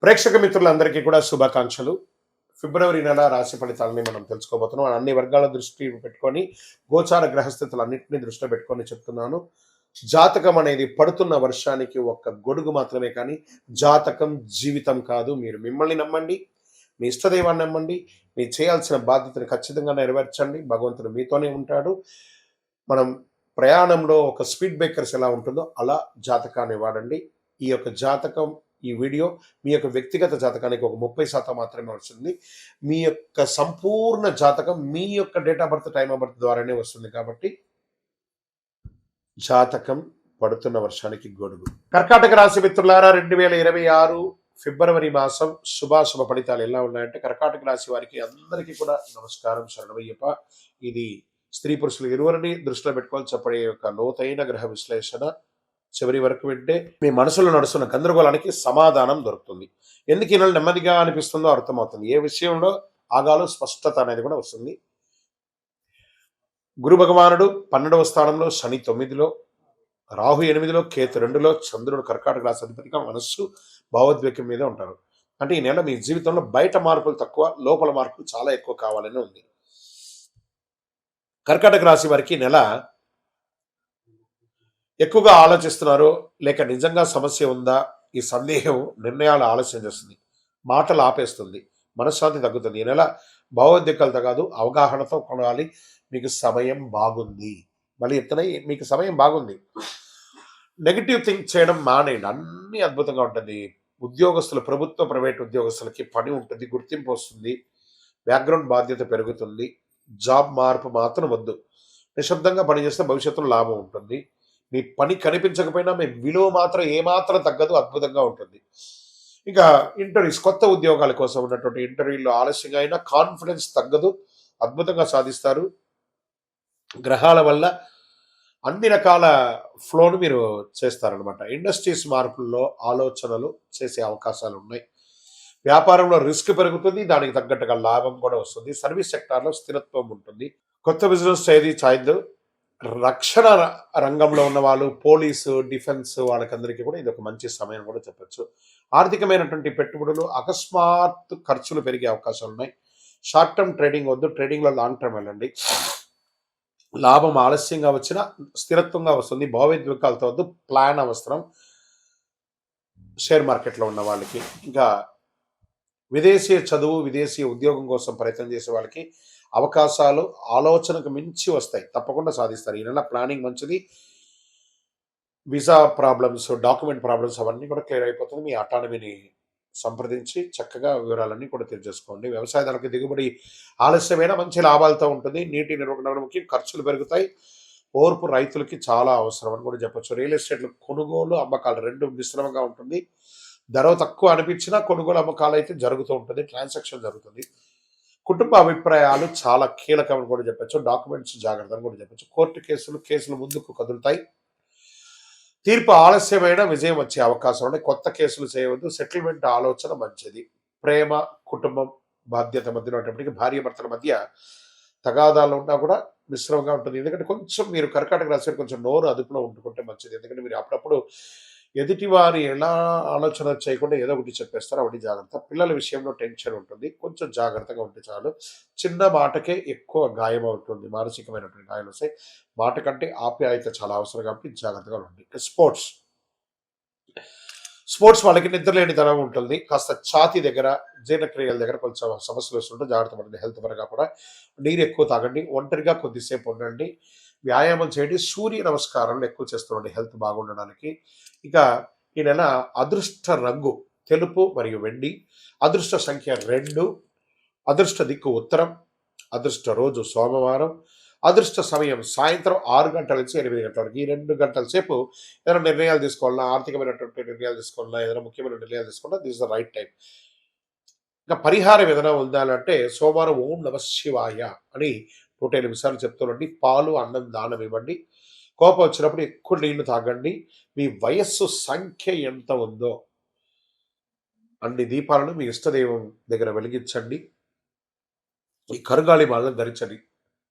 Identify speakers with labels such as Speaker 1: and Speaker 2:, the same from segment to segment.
Speaker 1: ప్రేక్షక మిత్రులందరికీ కూడా శుభాకాంక్షలు. ఫిబ్రవరి నెల రాశి ఫలితాలని మనం తెలుసుకోబోతున్నాం. అన్ని వర్గాల దృష్టి పెట్టుకొని, గోచార గ్రహస్థితులన్నింటినీ దృష్టిలో పెట్టుకొని చెప్తున్నాను. జాతకం అనేది పడుతున్న వర్షానికి ఒక్క గొడుగు మాత్రమే కానీ, జాతకం జీవితం కాదు. మీరు మిమ్మల్ని నమ్మండి, మీ ఇష్టదైవాన్ని నమ్మండి, మీరు చేయాల్సిన బాధ్యతను ఖచ్చితంగా నెరవేర్చండి. భగవంతుడు మీతోనే ఉంటాడు. మనం ప్రయాణంలో ఒక స్పీడ్ బ్రేకర్స్ ఎలా ఉంటుందో అలా జాతకాన్ని వాడండి. ఈ యొక్క జాతకం ఈ వీడియో మీ యొక్క వ్యక్తిగత జాతకానికి ఒక 30% మాత్రమే వస్తుంది. మీ యొక్క సంపూర్ణ జాతకం మీ యొక్క date of birth, time of birth ద్వారానే వస్తుంది. కాబట్టి జాతకం పడుతున్న వర్షానికి గొడుగు. కర్కాటక రాశి మిత్రులారా, 2026 ఫిబ్రవరి మాసం శుభాశుభ ఫలితాలు ఎలా ఉన్నాయంటే, కర్కాటక రాశి వారికి అందరికీ కూడా నమస్కారం, శరణమయ్యప్ప. ఇది స్త్రీ పురుషులు ఇరువురిని దృష్టిలో పెట్టుకోవాలి చెప్పే యొక్క లోతైన గ్రహ విశ్లేషణ. చివరి వరకు వింటే మీ మనసులో నడుస్తున్న గందరగోళానికి సమాధానం దొరుకుతుంది. ఎందుకు ఈ నెల నెమ్మదిగా అనిపిస్తుందో అర్థమవుతుంది. ఏ విషయంలో ఆగాలో స్పష్టత అనేది కూడా వస్తుంది. గురు భగవానుడు 12వ స్థానంలో, శని 9లో, రాహు 8లో, కేతు 2లో, చంద్రుడు కర్కాటక రాశి అధిపతిగా మనస్సు భావోద్వేగం మీద ఉంటారు. అంటే ఈ నెల మీ జీవితంలో బయట మార్పులు తక్కువ, లోపల మార్పులు చాలా ఎక్కువ కావాలని ఉంది. కర్కాటక రాశి వారికి నెల ఎక్కువగా ఆలోచిస్తున్నారు, లేక నిజంగా సమస్య ఉందా, ఈ సందేహం నిర్ణయాలు ఆలస్యం చేస్తుంది, మాటలు ఆపేస్తుంది, మనశ్శాంతి తగ్గుతుంది. ఈ నెల భావోద్వేగాలతో కాదు, అవగాహనతో కొనాలి. మీకు సమయం బాగుంది. మళ్ళీ చెప్తున్నాయి, మీకు సమయం బాగుంది. నెగిటివ్ థింక్ చేయడం మానేయండి. అన్ని అద్భుతంగా ఉంటుంది. ఉద్యోగస్తులు, ప్రభుత్వ ప్రైవేట్ ఉద్యోగస్తులకి పని ఉంటుంది, గుర్తింపు వస్తుంది, బ్యాక్గ్రౌండ్ బాధ్యత పెరుగుతుంది. జాబ్ మార్పు మాత్రం వద్దు. నిశ్శబ్దంగా పనిచేస్తే భవిష్యత్తులో లాభం ఉంటుంది. మీ పని కనిపించకపోయినా మీ విలువ మాత్రం ఏమాత్రం తగ్గదు, అద్భుతంగా ఉంటుంది. ఇంకా ఇంటర్వ్యూస్, కొత్త ఉద్యోగాల కోసం ఉన్నటువంటి ఇంటర్వ్యూలో ఆలస్యంగా అయినా కాన్ఫిడెన్స్ తగ్గదు, అద్భుతంగా సాధిస్తారు. గ్రహాల వల్ల అన్ని రకాల ఫ్లోను మీరు చేస్తారనమాట. ఇండస్ట్రీస్ మార్పుల్లో ఆలోచనలు చేసే అవకాశాలు ఉన్నాయి. వ్యాపారంలో రిస్క్ పెరుగుతుంది, దానికి తగ్గట్టుగా లాభం కూడా వస్తుంది. సర్వీస్ సెక్టార్లో స్థిరత్వం ఉంటుంది. కొత్త బిజినెస్ ఏది చాయిద్దు. రక్షణ రంగంలో ఉన్న వాళ్ళు, పోలీసు, డిఫెన్స్ వాళ్ళకందరికీ కూడా ఇది ఒక మంచి సమయం కూడా చెప్పచ్చు. ఆర్థికమైనటువంటి పెట్టుబడులు, అకస్మాత్ ఖర్చులు పెరిగే అవకాశాలు ఉన్నాయి. షార్ట్ టర్మ్ ట్రేడింగ్ వద్దు, ట్రేడింగ్లో లాంగ్ టర్మ్ వెళ్ళండి. లాభం ఆలస్యంగా వచ్చినా స్థిరత్వంగా వస్తుంది. భావోద్వేగాలతో వద్దు, ప్లాన్ అవసరం షేర్ మార్కెట్లో ఉన్న వాళ్ళకి. ఇంకా విదేశీ చదువు, విదేశీ ఉద్యోగం కోసం ప్రయత్నం చేసే వాళ్ళకి అవకాశాలు ఆలోచనకు మించి వస్తాయి, తప్పకుండా సాధిస్తారు. ఈ నెల ప్లానింగ్ మంచిది. వీసా ప్రాబ్లమ్స్, డాక్యుమెంట్ ప్రాబ్లమ్స్ అవన్నీ కూడా క్లియర్ అయిపోతుంది. మీ అటానమీని సంప్రదించి చక్కగా వివరాలన్నీ కూడా తెలియజేసుకోండి. వ్యవసాయదారులకు దిగుబడి ఆలస్యమైన మంచి లాభాలతో ఉంటుంది. నీటి నిర్వహణ ముఖ్యం, ఖర్చులు పెరుగుతాయి. ఓర్పు రైతులకి చాలా అవసరం అని కూడా చెప్పొచ్చు. రియల్ ఎస్టేట్లు కొనుగోలు, అమ్మకాలు రెండు మిశ్రమంగా ఉంటుంది. ధర తక్కువ అనిపించినా కొనుగోలు అమ్మకాలు అయితే జరుగుతూ ఉంటుంది, ట్రాన్సాక్షన్ జరుగుతుంది. కుటుంబ అభిప్రాయాలు చాలా కీలకమని కూడా చెప్పచ్చు. డాక్యుమెంట్స్ జాగ్రత్త అని కూడా చెప్పచ్చు. కోర్టు కేసులు ముందుకు కదులుతాయి. తీర్పు ఆలస్యమైన విజయం వచ్చే అవకాశం ఉన్నాయి. కొత్త కేసులు చేయవద్దు. సెటిల్మెంట్ ఆలోచన మంచిది. ప్రేమ, కుటుంబం, బాధ్యత మధ్యలో ఉన్నప్పటికీ భార్య భర్తల మధ్య తగాదాలు ఉన్నా కూడా మిశ్రమంగా ఉంటుంది. ఎందుకంటే కొంచెం మీరు కర్కాటక రాశి కొంచెం నోరు అదుపులో ఉంటుకుంటే మంచిది. ఎందుకంటే మీరు అప్పుడప్పుడు ఎదుటి వారి ఎలా ఆలోచన చేయకుండా ఏదో ఒకటి చెప్పేస్తారు, ఒకటి జాగ్రత్త. పిల్లల విషయంలో టెన్షన్ ఉంటుంది, కొంచెం జాగ్రత్తగా ఉంటే చాలు. చిన్న మాటకే ఎక్కువ గాయం అవుతుంది, మానసికమైనటువంటి గాయాలు వస్తాయి. మాట కంటే ఆప్యాయత చాలా అవసరం కాబట్టి జాగ్రత్తగా ఉండండి. స్పోర్ట్స్ వాళ్ళకి నిద్రలేనితనం ఉంటుంది. కాస్త ఛాతీ దగ్గర, జీర్ణక్రియల దగ్గర కొంచెం సమస్యలు వస్తుంటే జాగ్రత్త పడండి. హెల్త్ పరంగా కూడా నీరు ఎక్కువ తాగండి, ఒంటరిగా కొద్దిసేపు ఉండండి, వ్యాయామం చేయండి, సూర్య నమస్కారాలు ఎక్కువ చేస్తుండండి హెల్త్ బాగుండడానికి. ఇక ఈ నెల అదృష్ట రంగు తెలుపు మరియు వెండి, అదృష్ట సంఖ్య 2, అదృష్ట దిక్కు ఉత్తరం, అదృష్ట రోజు సోమవారం, అదృష్ట సమయం సాయంత్రం 6 గంటల నుంచి 8 గంటల వరకు. ఈ 2 గంటల సేపు ఏదైనా నిర్ణయాలు తీసుకోవాలన్నా, ఆర్థికమైనటువంటి నిర్ణయాలు తీసుకోవాలన్నా, ఏదైనా ముఖ్యమైన నిర్ణయాలు తీసుకోవాలన్నా, this is the right time. ఇంకా పరిహారం ఏదైనా ఉండాలంటే సోమవారం ఓం నమ శివాయ అని 108 సార్లు చెప్తుండండి. పాలు, అన్నం దానం ఇవ్వండి. కోపం వచ్చినప్పుడు ఎక్కువ నీళ్లు తాగండి. మీ వయస్సు సంఖ్య ఎంత ఉందో అన్ని దీపాలను మీ ఇష్టదైవం దగ్గర వెలిగించండి. ఈ కరుగాలి మాలను ధరించండి.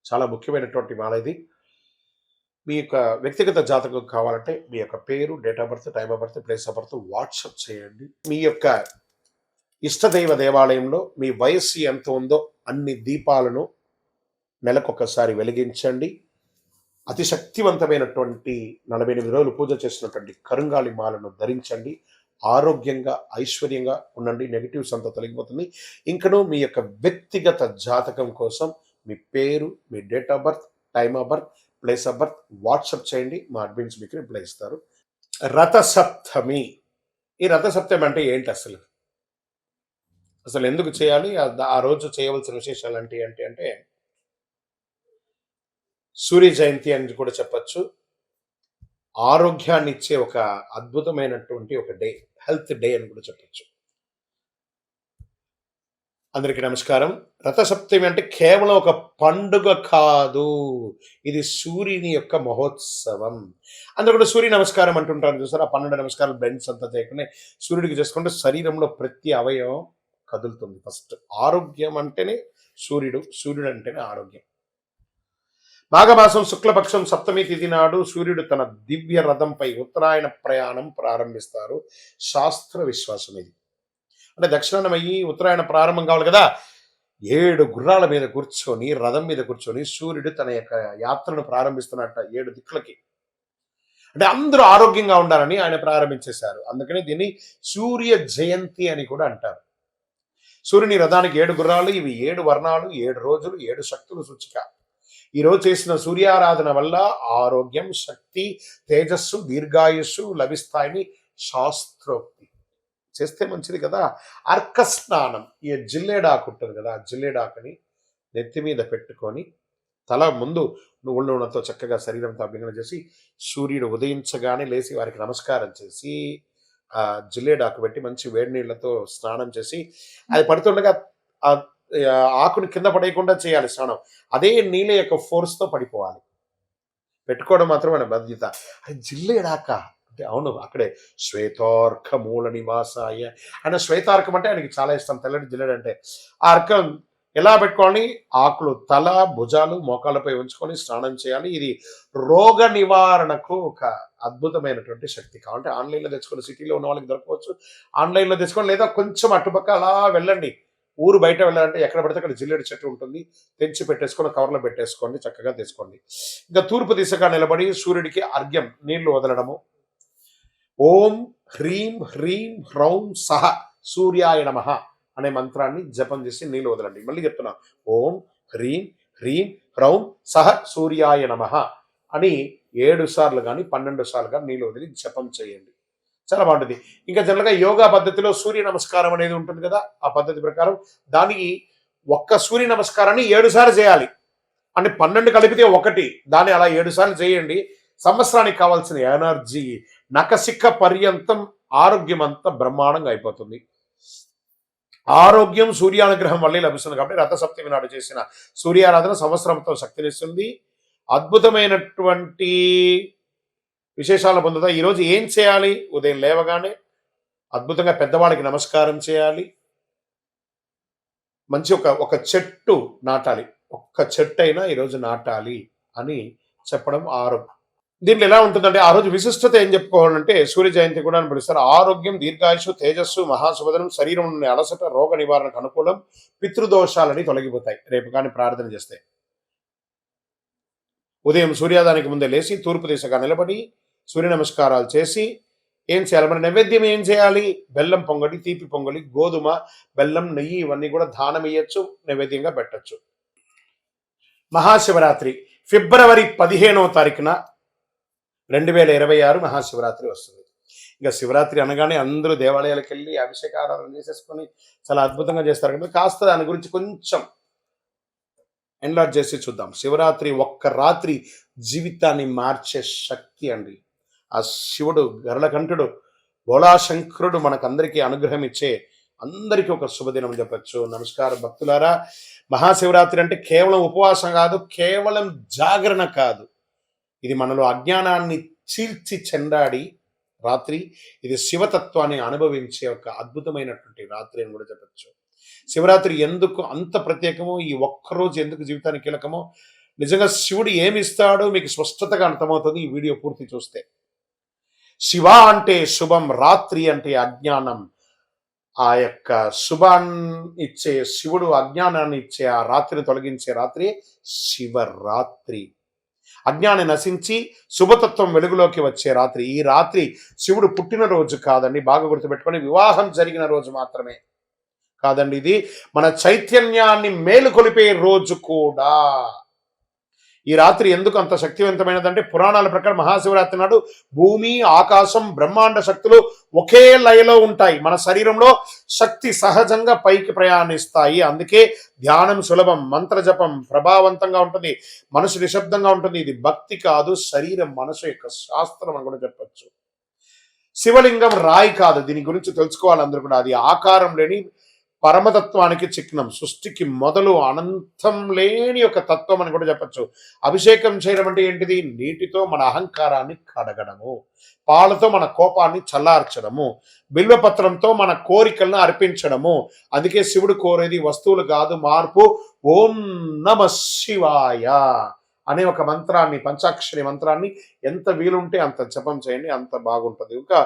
Speaker 1: చాలా ముఖ్యమైనటువంటి మాల ఇది. మీ యొక్క వ్యక్తిగత జాతకం కావాలంటే మీ యొక్క పేరు, date of birth, time of birth, place of birth WhatsApp చేయండి. మీ యొక్క ఇష్టదైవ దేవాలయంలో మీ వయస్సు ఎంత ఉందో అన్ని దీపాలను నెలకొకసారి వెలిగించండి. అతి శక్తివంతమైనటువంటి 48 రోజులు పూజ చేసినటువంటి కరుంగాలి మాలను ధరించండి. ఆరోగ్యంగా ఐశ్వర్యంగా ఉండండి. నెగిటివ్స్ అంతా తొలగిపోతుంది. ఇంకనూ మీ యొక్క వ్యక్తిగత జాతకం కోసం మీ పేరు, మీ date of birth, time of birth, place of birth WhatsApp చేయండి. మా అడ్మిన్స్ మీకు రిప్లై ఇస్తారు. రథసప్తమి. ఈ రథసప్తమి అంటే ఏంటి అసలు? అసలు ఎందుకు చేయాలి? ఆ రోజు చేయవలసిన విశేషాలు అంటే సూర్య జయంతి అని కూడా చెప్పచ్చు. ఆరోగ్యాన్ని ఇచ్చే ఒక అద్భుతమైనటువంటి ఒక డే, హెల్త్ డే అని కూడా చెప్పచ్చు. అందరికీ నమస్కారం. రథసప్తమి అంటే కేవలం ఒక పండుగ కాదు, ఇది సూర్యుని యొక్క మహోత్సవం. అందరూ కూడా సూర్య నమస్కారం అంటుంటారు చూసారు. ఆ 12 నమస్కారాలు బెండ్స్ అంతా చేయకుండా సూర్యుడికి చేసుకుంటే శరీరంలో ప్రతి అవయవం కదులుతుంది. ఫస్ట్ ఆరోగ్యం అంటేనే సూర్యుడు, సూర్యుడు అంటేనే ఆరోగ్యం. మాఘమాసం శుక్లపక్షం సప్తమి తిథి నాడు సూర్యుడు తన దివ్య రథంపై ఉత్తరాయణ ప్రయాణం ప్రారంభిస్తారు. శాస్త్ర విశ్వాసం ఇది. అంటే దక్షిణాయనం అయ్యి ఉత్తరాయణ ప్రారంభం కావాలి కదా. 7 గుర్రాల మీద కూర్చొని, రథం మీద కూర్చొని సూర్యుడు తన యొక్క యాత్రను ప్రారంభిస్తున్నట్ట 7 దిక్కులకి. అంటే అందరూ ఆరోగ్యంగా ఉండాలని ఆయన ప్రారంభించేశారు. అందుకని దీన్ని సూర్య జయంతి అని కూడా అంటారు. సూర్యుని రథానికి 7 గుర్రాలు, ఇవి 7 వర్ణాలు, 7 రోజులు, 7 శక్తులు సూచిక. ఈరోజు చేసిన సూర్యారాధన వల్ల ఆరోగ్యం, శక్తి, తేజస్సు, దీర్ఘాయుస్సు లభిస్తాయని శాస్త్రోక్తి. చేస్తే మంచిది కదా. అర్క స్నానం, ఈ జిల్లేడాకు ఉంటుంది కదా, ఆ జిల్లేడాకుని నెత్తి మీద పెట్టుకొని తల ముందు నువ్వుల నూనెతో చక్కగా శరీరంతో అభ్యంగన చేసి సూర్యుడు ఉదయించగానే లేచి వారికి నమస్కారం చేసి ఆ జిల్లేడాకు పెట్టి మంచి వేడి నీళ్లతో స్నానం చేసి అది పడుతుండగా ఆ ఆకుని కింద పడేయకుండా చేయాలి స్నానం. అదే నీళ్ళ యొక్క ఫోర్స్తో పడిపోవాలి. పెట్టుకోవడం మాత్రమే బాధ్యత. అది జిల్లేడాక అంటే అవును, అక్కడే శ్వేతార్క మూల నివాసాయ. ఆయన శ్వేతార్కం అంటే ఆయనకి చాలా ఇష్టం, తెల్లటి జిల్లేడు అంటే. ఆ అర్కం ఎలా పెట్టుకోవాలి? ఆకులు తల, భుజాలు, మోకాళ్ళపై ఉంచుకొని స్నానం చేయాలి. ఇది రోగ నివారణకు ఒక అద్భుతమైనటువంటి శక్తి. కాబట్టి ఆన్లైన్లో తెచ్చుకొని, సిటీలో ఉన్న వాళ్ళకి దొరకవచ్చు, ఆన్లైన్లో తెచ్చుకొని, లేదా కొంచెం అటుపక్క అలా వెళ్ళండి. ఊరు బయట వెళ్ళాలంటే ఎక్కడ పడితే అక్కడ జిల్లేడు చెట్టు ఉంటుంది, తెంచి పెట్టేసుకొని కవర్లో పెట్టేసుకోండి, చక్కగా తీసుకోండి. ఇంకా తూర్పు దిశగా నిలబడి సూర్యుడికి అర్ఘ్యం నీళ్లు వదలడము. ఓం హ్రీం హ్రీం హ్రౌం సహ సూర్యాయ నమః అనే మంత్రాన్ని జపం చేసి నీళ్లు వదలండి. మళ్ళీ చెప్తున్నా, ఓం హ్రీం హ్రీం హ్రౌం సహ సూర్యాయ నమః అని 7 సార్లు కానీ 12 సార్లు కానీ నీళ్లు వదిలి జపం చేయండి. చాలా బాగుంటుంది. ఇంకా జనరల్గా యోగా పద్ధతిలో సూర్య నమస్కారం అనేది ఉంటుంది కదా, ఆ పద్ధతి ప్రకారం దానికి ఒక్క సూర్య నమస్కారాన్ని 7 సార్లు చేయాలి. అంటే 12 కలిపితే 1, దాన్ని అలా 7 సార్లు చేయండి. సంవత్సరానికి కావాల్సిన ఎనర్జీ నకసిక పర్యంతం ఆరోగ్యం అంతా బ్రహ్మాండంగా అయిపోతుంది. ఆరోగ్యం సూర్యానుగ్రహం వల్లే లభిస్తుంది. కాబట్టి రథసప్తమి నాడు చేసిన సూర్యారాధన సంవత్సరంతో శక్తినిస్తుంది. అద్భుతమైనటువంటి విశేషాలు పొందుతాయి. ఈరోజు ఏం చేయాలి? ఉదయం లేవగానే అద్భుతంగా పెద్దవాడికి నమస్కారం చేయాలి. మంచి ఒక చెట్టు నాటాలి. ఒక్క చెట్టు అయినా ఈరోజు నాటాలి అని చెప్పడం ఆరోగ్యం. దీంట్లో ఎలా ఉంటుందంటే ఆ రోజు విశిష్టత ఏం చెప్పుకోవాలంటే సూర్య జయంతి కూడా అని పిలుస్తారు. ఆరోగ్యం, దీర్ఘాయుషు, తేజస్సు, మహాశుభదనం, శరీరం నుండి అలసట, రోగ నివారణకు అనుకూలం, పితృదోషాలని తొలగిపోతాయి రేపు కానీ ప్రార్థన చేస్తే. ఉదయం సూర్యోదయానికి ముందే లేచి తూర్పు దిశగా నిలబడి సూర్య నమస్కారాలు చేసి ఏం చేయాలి? మన నైవేద్యం ఏం చేయాలి? బెల్లం పొంగలి, తీపి పొంగలి, గోధుమ, బెల్లం, నెయ్యి ఇవన్నీ కూడా దానం ఇయ్యచ్చు, నైవేద్యంగా పెట్టచ్చు. మహాశివరాత్రి ఫిబ్రవరి 15వ తారీఖున 2026 మహాశివరాత్రి వస్తుంది. ఇక శివరాత్రి అనగానే అందరూ దేవాలయాలకు వెళ్ళి అభిషేకారాధన చేసేసుకొని చాలా అద్భుతంగా చేస్తారు కదా. కాస్త దాని గురించి కొంచెం ఎన్లార్జ్ చేసి చూద్దాం. శివరాత్రి ఒక్క రాత్రి జీవితాన్ని మార్చే శక్తి అండి. ఆ శివుడు, గరుడకంఠుడు, భోళాశంకరుడు మనకందరికీ అనుగ్రహం ఇచ్చే అందరికీ ఒక శుభదినం చెప్పచ్చు. నమస్కారం భక్తులారా. మహాశివరాత్రి అంటే కేవలం ఉపవాసం కాదు, కేవలం జాగరణ కాదు. ఇది మనలో అజ్ఞానాన్ని చీల్చి చెండాడి రాత్రి. ఇది శివతత్వాన్ని అనుభవించే ఒక అద్భుతమైనటువంటి రాత్రి అని కూడా చెప్పచ్చు. శివరాత్రి ఎందుకు అంత ప్రత్యేకమో, ఈ ఒక్కరోజు ఎందుకు జీవితానికి కీలకమో, నిజంగా శివుడు ఏమి ఇస్తాడో మీకు స్పష్టతగా అర్థమవుతుంది ఈ వీడియో పూర్తి చూస్తే. శివ అంటే శుభం, రాత్రి అంటే అజ్ఞానం. ఆ యొక్క శుభాన్ని ఇచ్చే శివుడు అజ్ఞానాన్ని ఇచ్చే ఆ రాత్రిని తొలగించే రాత్రి శివరాత్రి. అజ్ఞాని నశించి శుభతత్వం వెలుగులోకి వచ్చే రాత్రి. ఈ రాత్రి శివుడు పుట్టినరోజు కాదండి, బాగా గుర్తుపెట్టుకొని, వివాహం జరిగిన రోజు మాత్రమే కాదండి, ఇది మన చైతన్యాన్ని మేలుకొలిపే రోజు కూడా. ఈ రాత్రి ఎందుకు అంత శక్తివంతమైనదంటే, పురాణాల ప్రకారం మహాశివరాత్రి నాడు భూమి, ఆకాశం, బ్రహ్మాండ శక్తులు ఒకే లయలో ఉంటాయి. మన శరీరంలో శక్తి సహజంగా పైకి ప్రయాణిస్తాయి. అందుకే ధ్యానం సులభం, మంత్ర జపం ప్రభావవంతంగా ఉంటుంది, మనసు నిశ్శబ్దంగా ఉంటుంది. ఇది భక్తి కాదు, శరీరం మనసు యొక్క శాస్త్రం అని కూడా చెప్పచ్చు. శివలింగం రాయి కాదు, దీని గురించి తెలుసుకోవాలి అందరూ కూడా. అది ఆకారం లేని పరమతత్వానికి చిహ్నం, సృష్టికి మొదలు, అనంతం లేని ఒక తత్వం అని కూడా చెప్పచ్చు. అభిషేకం చేయడం అంటే ఏంటిది? నీటితో మన అహంకారాన్ని కడగడము, పాలతో మన కోపాన్ని చల్లార్చడము, బిల్వపత్రంతో మన కోరికలను అర్పించడము. అందుకే శివుడు కోరేది వస్తువులు కాదు, మార్పు. ఓం నమ శివాయ అనే ఒక మంత్రాన్ని, పంచాక్షరి మంత్రాన్ని ఎంత వీలుంటే అంత జపం చేయండి, అంత బాగుంటుంది. ఇంకా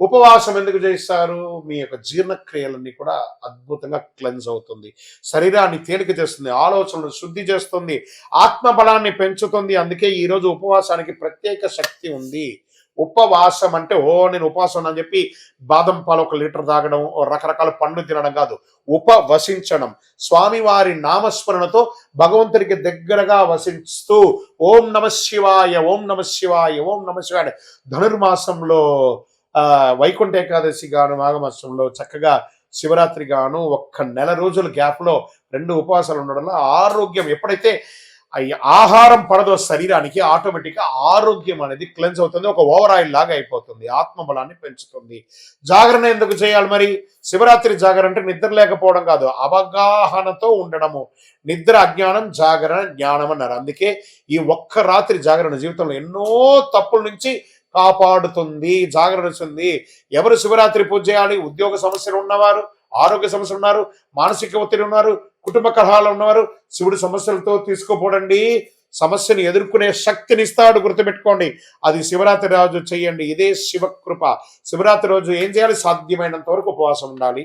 Speaker 1: ఉపవాసం ఎందుకు చేస్తారు? మీ యొక్క జీర్ణక్రియలన్నీ కూడా అద్భుతంగా క్లెన్స్ అవుతుంది, శరీరాన్ని తేలిక చేస్తుంది, ఆలోచనలు శుద్ధి చేస్తుంది, ఆత్మబలాన్ని పెంచుతుంది. అందుకే ఈరోజు ఉపవాసానికి ప్రత్యేక శక్తి ఉంది. ఉపవాసం అంటే నేను ఉపవాసం అని చెప్పి బాదం పాలు 1 లీటర్ తాగడం, రకరకాల పండ్లు తినడం కాదు. ఉపవసించడం, స్వామివారి నామస్మరణతో భగవంతుడికి దగ్గరగా వసిస్తూ ఓం నమ శివాయ, ఓం నమ శివాయ, ఓం నమ శివాయ. ధనుర్మాసంలో వైకుంఠ ఏకాదశి గాను, మాఘమాసంలో చక్కగా శివరాత్రి గాను 1 నెల రోజుల గ్యాప్ లో 2 ఉపవాసాలు ఉండడం వల్ల ఆరోగ్యం, ఎప్పుడైతే ఆహారం పడదో శరీరానికి, ఆటోమేటిక్ గా ఆరోగ్యం అనేది క్లెన్స్ అవుతుంది, ఒక ఓవర్ ఆయిల్ లాగా అయిపోతుంది, ఆత్మబలాన్ని పెంచుతుంది. జాగరణ ఎందుకు చేయాలి మరి? శివరాత్రి జాగరణ అంటే నిద్ర లేకపోవడం కాదు, అవగాహనతో ఉండడము. నిద్ర అజ్ఞానం, జాగరణ జ్ఞానం అన్నారు. అందుకే ఈ ఒక్క రాత్రి జాగరణ జీవితంలో ఎన్నో తప్పుల నుంచి కాపాడుతుంది, జాగరణిస్తుంది. ఎవరు శివరాత్రి పూజ చేయాలి? ఉద్యోగ సమస్యలు ఉన్నవారు, ఆరోగ్య సమస్యలు ఉన్నారు, మానసిక ఒత్తిడి ఉన్నారు, కుటుంబ కలహాలు ఉన్నవారు శివుడి సమస్యలతో తీసుకోపోడండి. సమస్యను ఎదుర్కొనే శక్తిని ఇస్తాడు, గుర్తుపెట్టుకోండి. అది శివరాత్రి రోజు చేయండి, ఇదే శివకృప. శివరాత్రి రోజు ఏం చేయాలి? సాధ్యమైనంత వరకు ఉపవాసం ఉండాలి,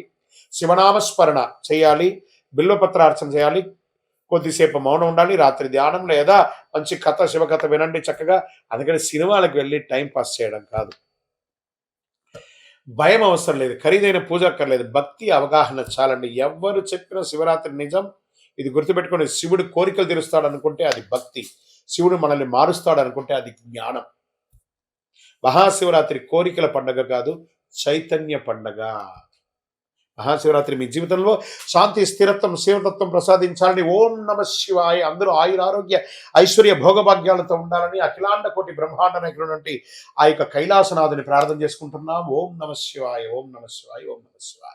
Speaker 1: శివనామస్మరణ చేయాలి, బిల్వపత్రార్చన చేయాలి, కొద్దిసేపు మౌనం ఉండాలి, రాత్రి ధ్యానం లేదా మంచి కథ, శివకథ వినండి చక్కగా. అందుకని సినిమాలకు వెళ్ళి టైం పాస్ చేయడం కాదు. భయం అవసరం లేదు, ఖరీదైన పూజ అక్కర్లేదు, భక్తి అవగాహన చాలండి. ఎవరు చెప్పిన శివరాత్రి నిజం, ఇది గుర్తుపెట్టుకోండి. శివుడు కోరికలు తీరుస్తాడు అనుకుంటే అది భక్తి, శివుడు మనల్ని మారుస్తాడు అనుకుంటే అది జ్ఞానం. మహాశివరాత్రి కోరికల పండగ కాదు, చైతన్య పండగ. మహాశివరాత్రి మీ జీవితంలో శాంతి, స్థిరత్వం, శివతత్వం ప్రసాదించాలని ఓం నమ శివాయ. అందరూ ఆయురారోగ్య ఐశ్వర్య భోగభాగ్యాలతో ఉండాలని అఖిలాండ కోటి బ్రహ్మాండ నాయకుడు ఆ యొక్క కైలాసనాథుని ప్రార్థన చేసుకుంటున్నాం. ఓం నమ శివాయ, ఓం నమ శివాయ, ఓం నమ శివాయ.